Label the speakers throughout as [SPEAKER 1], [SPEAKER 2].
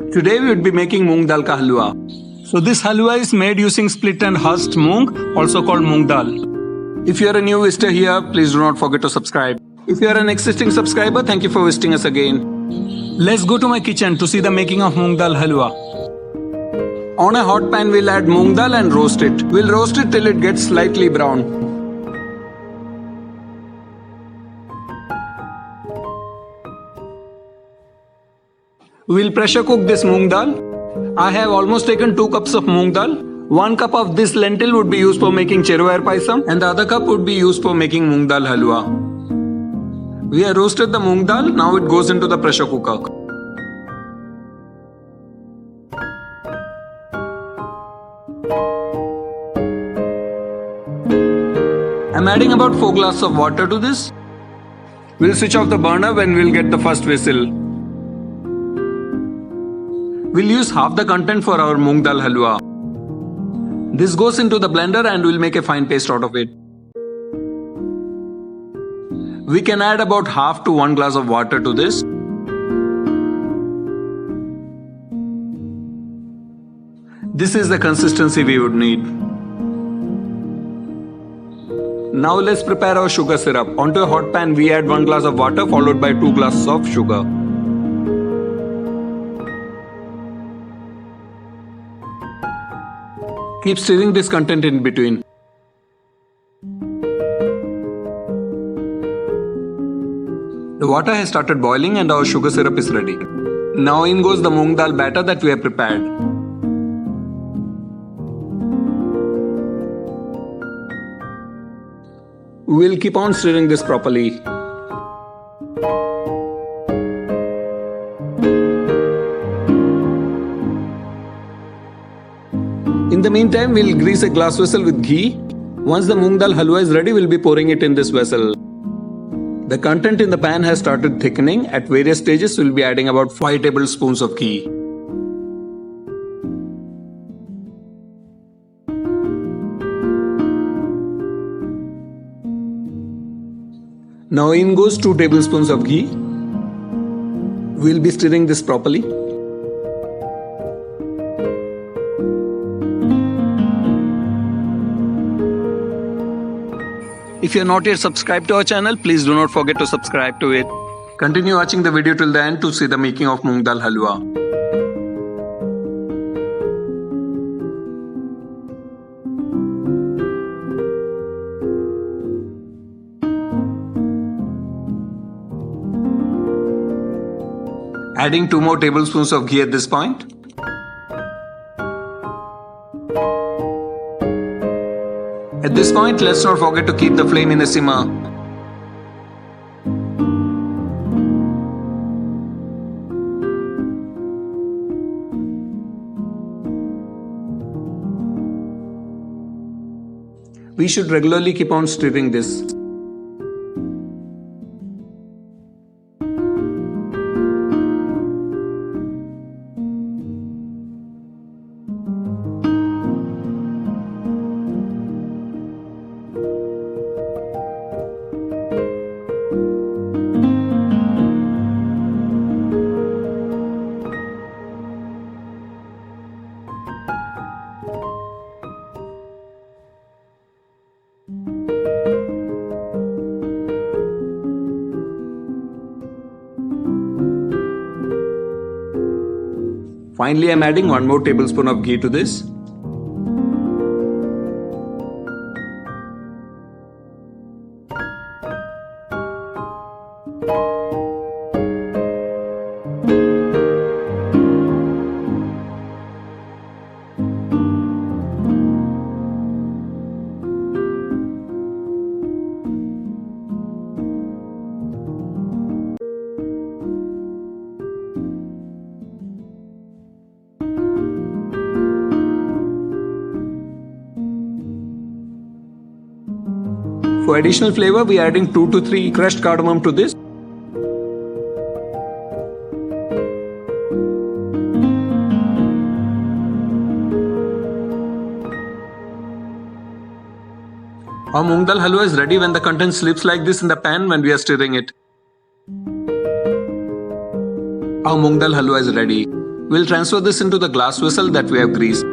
[SPEAKER 1] Today we would be making moong dal ka halwa. So this halwa is made using split and husked moong, also called moong dal. If you are a new visitor here, please do not forget to subscribe. If you are an existing subscriber, thank you for visiting us again. Let's go to my kitchen to see the making of moong dal halwa. On a hot pan, we'll add moong dal and roast it. We'll roast it till it gets slightly brown. We'll pressure cook this moong dal. I have almost taken 2 cups of moong dal. 1 cup of this lentil would be used for making cheruvare paisam and the other cup would be used for making moong dal halwa. We have roasted the moong dal, now it goes into the pressure cooker. I'm adding about 4 glasses of water to this. We'll switch off the burner when we'll get the first whistle. We'll use half the content for our moong dal halwa. This goes into the blender and we'll make a fine paste out of it. We can add about half to 1 glass of water to this. This is the consistency we would need. Now let's prepare our sugar syrup. Onto a hot pan we add 1 glass of water followed by 2 glasses of sugar. Keep stirring this content in between. The water has started boiling and our sugar syrup is ready. Now in goes the moong dal batter that we have prepared. We'll keep on stirring this properly. In the meantime, we'll grease a glass vessel with ghee. Once the moong dal halwa is ready, we'll be pouring it in this vessel. The content in the pan has started thickening. At various stages, we'll be adding about 5 tablespoons of ghee. Now in goes 2 tablespoons of ghee. We'll be stirring this properly. If you are not yet subscribed to our channel, please do not forget to subscribe to it. Continue watching the video till the end to see the making of moong dal halwa. Adding 2 more tablespoons of ghee at this point. At this point, let's not forget to keep the flame in a simmer. We should regularly keep on stirring this. Finally, I'm adding 1 more tablespoon of ghee to this. For additional flavor, we are adding 2 to 3 crushed cardamom to this. Our moong dal halwa is ready when the content slips like this in the pan when we are stirring it. Our moong dal halwa is ready. We'll transfer this into the glass vessel that we have greased.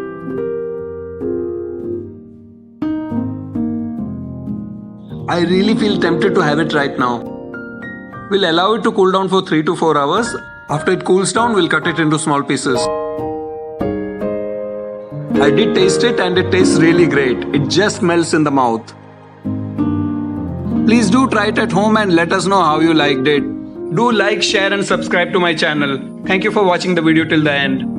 [SPEAKER 1] I really feel tempted to have it right now. We'll allow it to cool down for 3 to 4 hours. After it cools down, we'll cut it into small pieces. I did taste it and it tastes really great. It just melts in the mouth. Please do try it at home and let us know how you liked it. Do like, share and subscribe to my channel. Thank you for watching the video till the end.